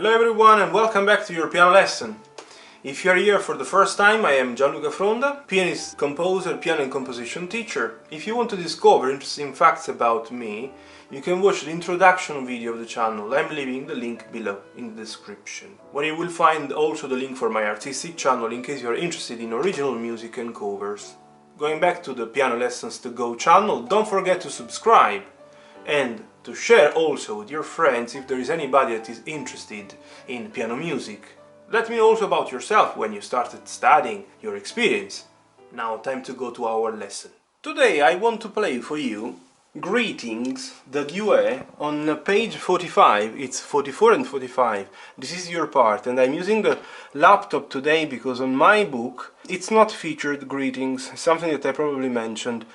Hello everyone and welcome back to your piano lesson. If you are here for the first time, I am Gianluca Fronda, pianist, composer, piano and composition teacher. If you want to discover interesting facts about me, you can watch the introduction video of the channel. I'm leaving the link below in the description, where you will find also the link for my artistic channel in case you are interested in original music and covers. Going back to the Piano Lessons to Go channel, don't forget to subscribe and to share also with your friends if there is anybody that is interested in piano music. Let me know also about yourself, when you started studying, your experience. Now time to go to our lesson. Today I want to play for you Greetings, the duet on page 45. It's 44 and 45. This is your part, and I'm using the laptop today because on my book it's not featured Greetings, something that I probably mentioned.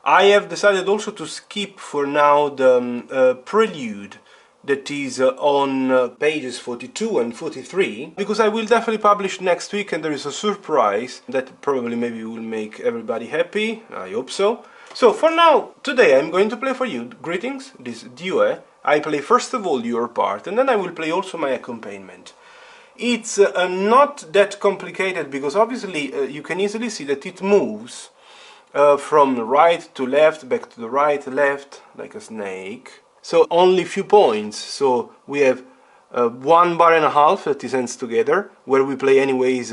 I have decided also to skip for now the prelude that is on pages 42 and 43, because I will definitely publish next week and there is a surprise that probably maybe will make everybody happy. I hope so. So for now, today I'm going to play for you Greetings, this duet. I play first of all your part and then I will play also my accompaniment. It's not that complicated because obviously you can easily see that it moves from right to left, back to the right, left, like a snake. So only few points. So we have 1 bar and a half that is ends together, where we play anyways.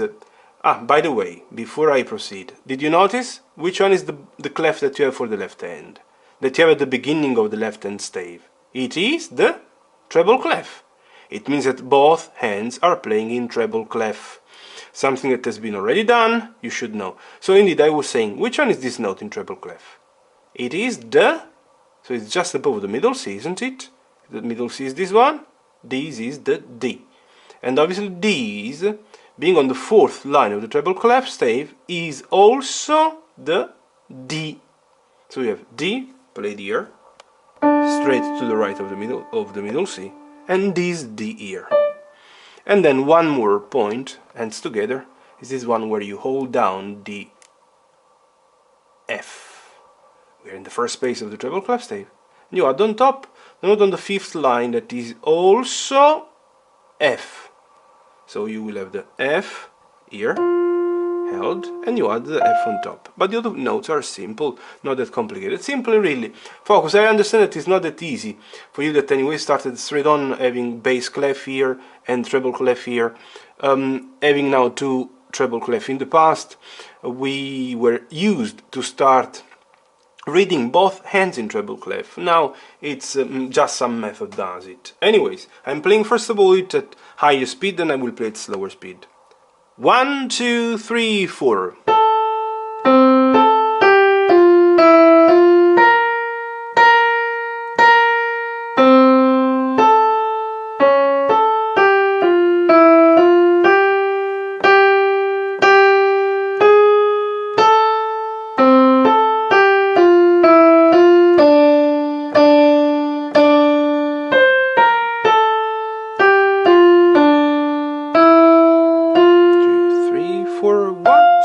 By the way, before I proceed, did you notice which one is the clef that you have for the left hand? That you have at the beginning of the left hand stave? It is the treble clef. It means that both hands are playing in treble clef. Something that has been already done, you should know. So indeed I was saying, which one is this note in treble clef? It is the, so it's just above the middle C, isn't it? The middle C is this one, this is the D. And obviously this, being on the 4th line of the treble clef stave, is also the D. So we have D, played here, straight to the right of the middle C, and this D here. And then one more point, hands together, is this one where you hold down the F. We're in the first space of the treble clef stave. And you add on top the note on the 5th line that is also F. So you will have the F here, held, and you add the F on top. But the other notes are simple, not that complicated. Simply really focus. I understand that it's not that easy for you that anyway started straight on having bass clef here and treble clef here. Having now 2 treble clef in the past, we were used to start reading both hands in treble clef. Now it's just some method does it. Anyways, I'm playing first of all it at higher speed, then I will play at slower speed. 1, 2, 3, 4.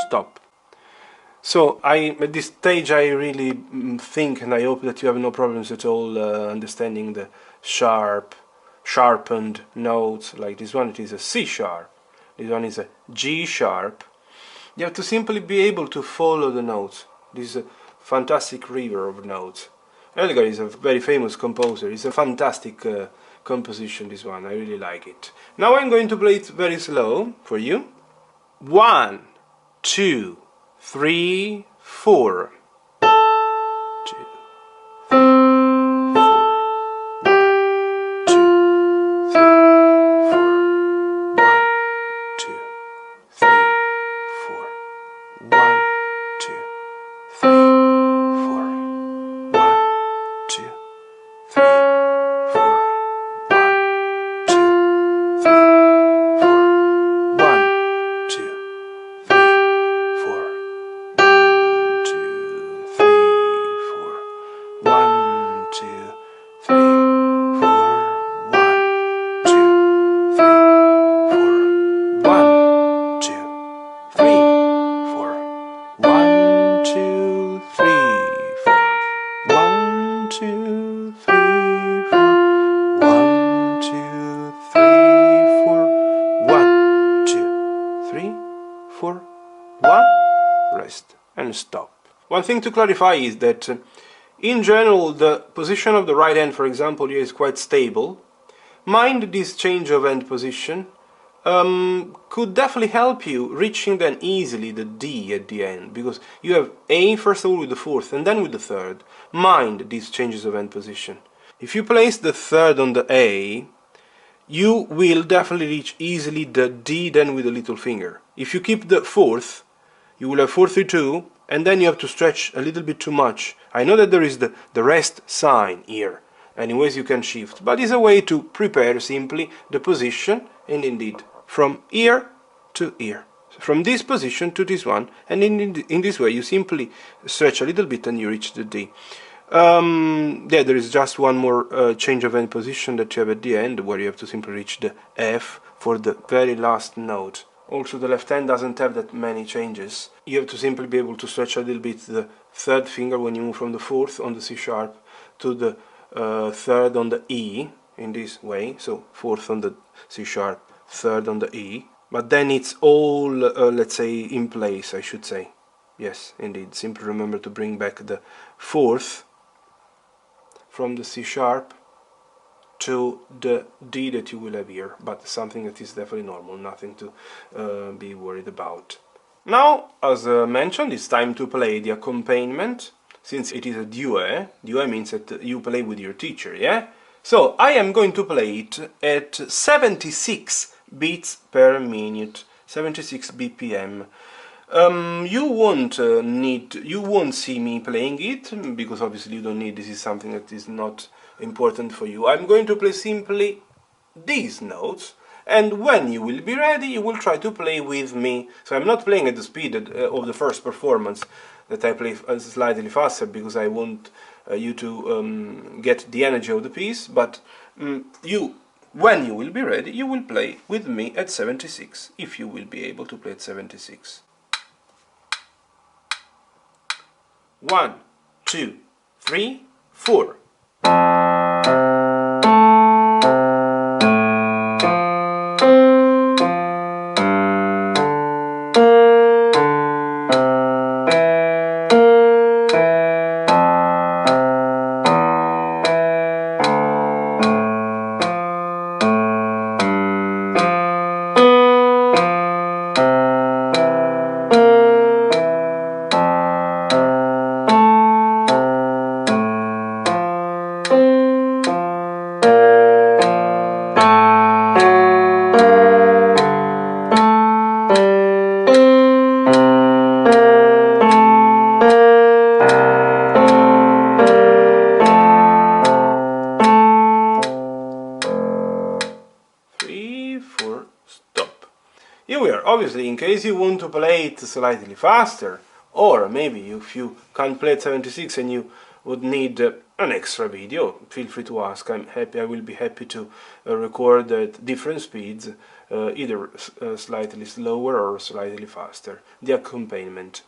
Stop. So at this stage I really think, and I hope that you have no problems at all understanding the sharpened notes. Like this one, it is a C sharp, this one is a G sharp. You have to simply be able to follow the notes, this fantastic river of notes. Elgar is a very famous composer. It's a fantastic composition, this one. I really like it. Now I'm going to play it very slow for you. 1, 2, 3, 4. 2, 3, 1, and stop. One thing to clarify is that in general the position of the right hand, for example, here is quite stable. Mind this change of hand position could definitely help you reaching then easily the D at the end, because you have A first of all with the fourth and then with the third. Mind these changes of hand position. If you place the third on the A, you will definitely reach easily the D then with the little finger. If you keep the fourth, you will have 4-3-2, and then you have to stretch a little bit too much. I know that there is the rest sign here. Anyways, you can shift, but it's a way to prepare simply the position, and indeed from ear to ear, from this position to this one, and in this way you simply stretch a little bit and you reach the D. Yeah, there is just one more change of hand position that you have at the end, where you have to simply reach the F for the very last note. Also, the left hand doesn't have that many changes. You have to simply be able to stretch a little bit the third finger when you move from the fourth on the C sharp to the third on the E, in this way, so fourth on the C sharp, third on the E, but then it's all, let's say, in place, I should say. Yes, indeed, simply remember to bring back the fourth from the C sharp to the D that you will have here, but something that is definitely normal, nothing to be worried about. Now, as mentioned, it's time to play the accompaniment. Since it is a duet means that you play with your teacher, yeah? So I am going to play it at 76 beats per minute, 76 BPM. You won't see me playing it, because obviously you don't need, this is something that is not important for you. I'm going to play simply these notes, and when you will be ready, you will try to play with me. So I'm not playing at the speed of the first performance, that I play slightly faster, because I want you to get the energy of the piece, but when you will be ready, you will play with me at 76, if you will be able to play at 76. 1, 2, 3, 4. Here we are. Obviously, in case you want to play it slightly faster, or maybe if you can't play at 76 and you would need an extra video, feel free to ask. I will be happy to record at different speeds, either slightly slower or slightly faster, the accompaniment.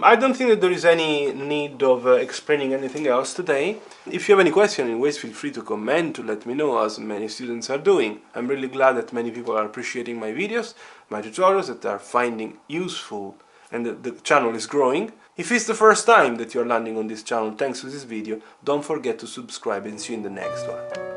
I don't think that there is any need of explaining anything else today. If you have any question, always feel free to comment to let me know, as many students are doing. I'm really glad that many people are appreciating my videos, my tutorials, that are finding useful, and that the channel is growing. If it's the first time that you're landing on this channel thanks to this video, don't forget to subscribe, and see you in the next one.